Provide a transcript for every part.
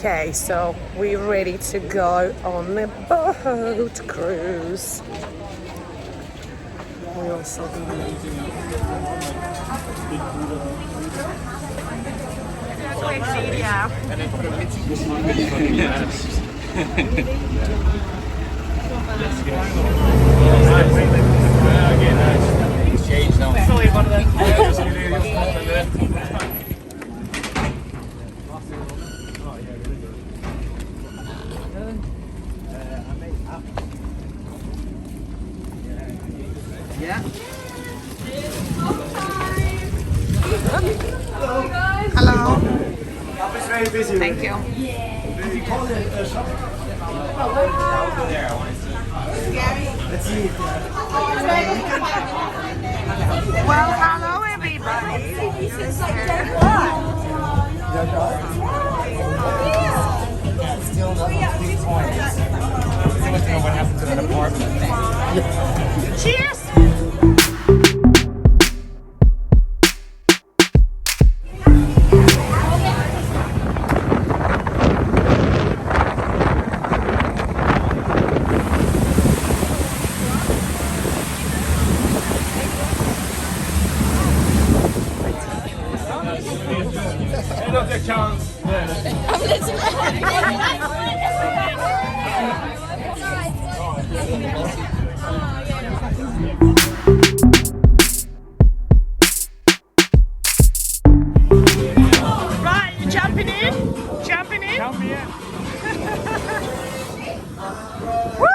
Okay, so we're ready to go on the boat cruise. We also Hello. It's very busy. Thank you. If you call it a shop. Let's see. Well, hello everybody. Still not 3 points. Still want to know what happened to that apartment. Cheers. Right, you jumping in? Jumping in? Count me in. Woo!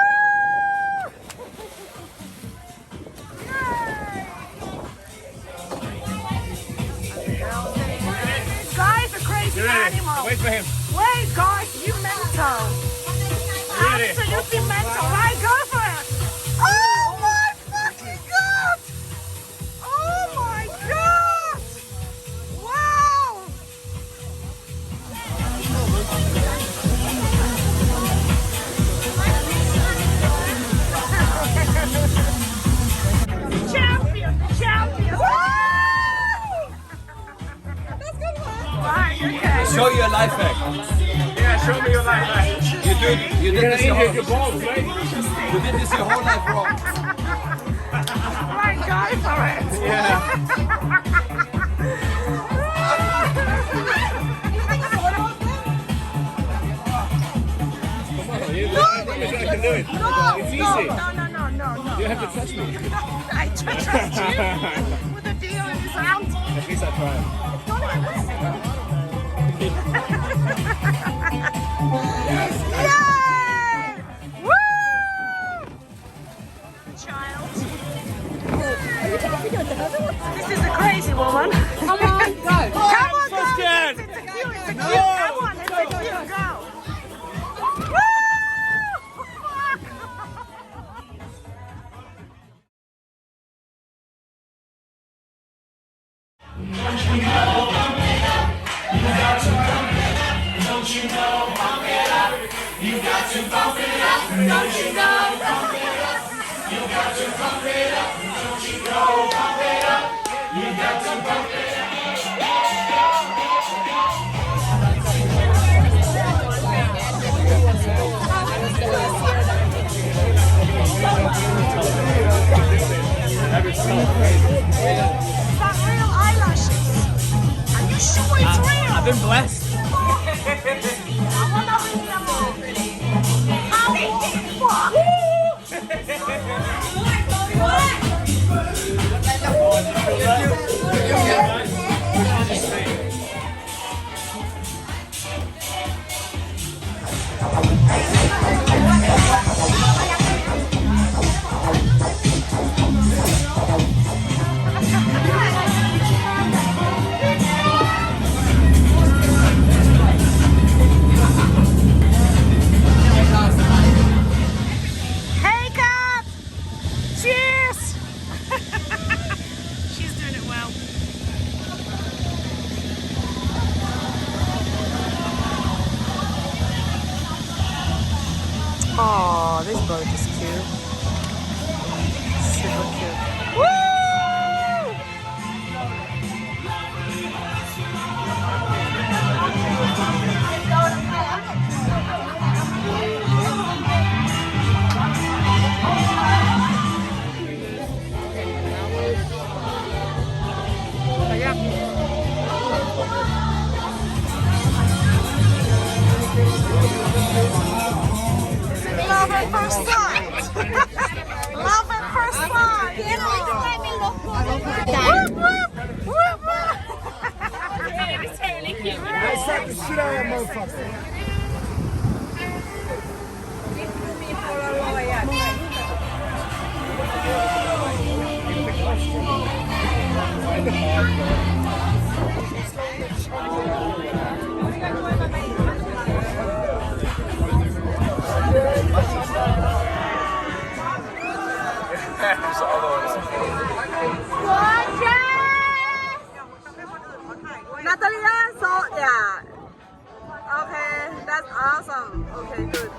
Guys, a crazy animal. Wait for him. Wait, guys, you mental. Absolutely mental. Right, go for it. Oh my fucking god! Oh my god! Wow! Champion! Champion! Woo! That's good one. Right, okay. Show you a life hack. Yeah, show me your life. You did this your whole, Your balls, right? you did this your whole life wrong. Right, go for it. Yeah. I can do it. It's easy. No. You have to trust me. I trust you with a deal in his hand. At least I tried. Yay! Woo! Child. This is a crazy woman. Come on, go. Come on, go. scared. It's a cute. It's a cute. Come on, it's a cute. Go. Woo! Is that real eyelashes? Are you sure it's real? I've been blessed. Hey, Kat! Cheers! She's doing it well. Oh, this boat is cute. Super cute. Woo! at first sight. Love at first sight. I slapped the shit out of that motherfucker. Natalija, so yeah. Okay, that's awesome. Okay, good.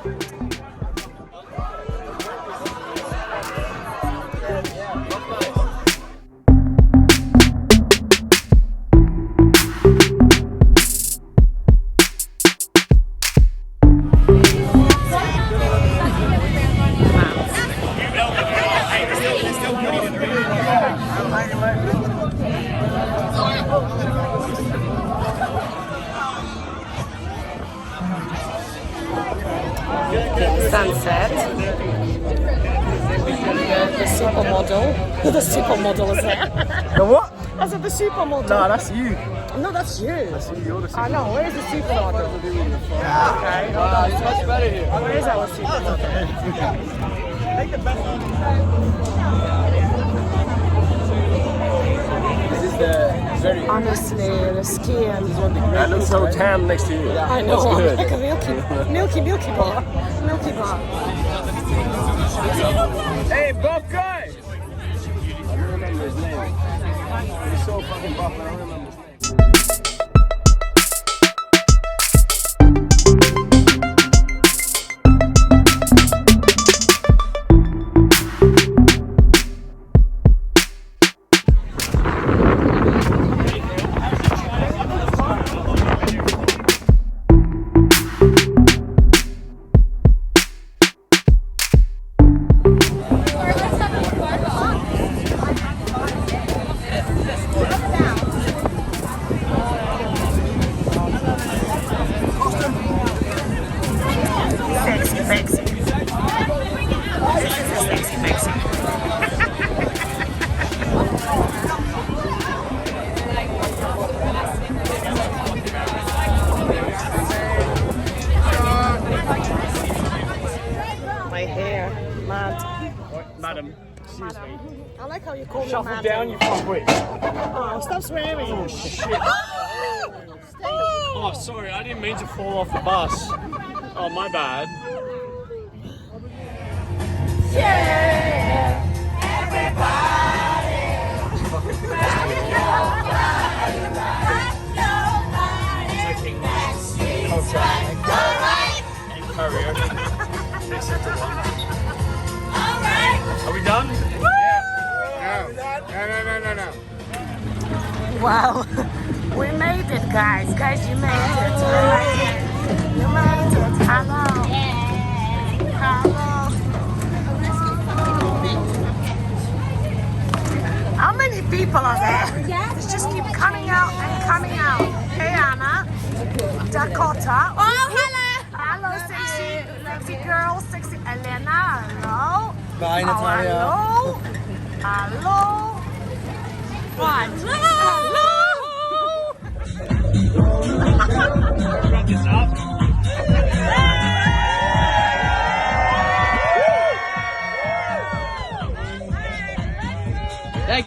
Sunset. The supermodel. The supermodel is there. The what? I said the supermodel. No, that's you. No, that's you. That's you. You're the I know. Where's the supermodel? Okay. It's much better here. Where's our supermodel? Take the best one. This is the very. Honestly, the skin. That looks so tan next to you. I know. That's good. Like a milky bar. Milky bar. Hey, buff guy! I don't remember his name. He's so fucking buff, I don't remember his name. My hair, mad. Madam, excuse me. I like how you call me Shuffle mad. down, you fuckwit. Oh, stop swearing. Oh, shit. Oh, sorry, I didn't mean to fall off the bus. Oh, my bad. Are we done? No. Wow. We made it, guys. Guys, you made it. You made it. Hello. Hello. How many people are there? They just keep coming out and coming out. Hey, Anna. Dakota. Oh, hello. Hello, sexy girl. Sexy Elena. Hello. Bye, Oh, Natalija. hello. Hello. What? Hello.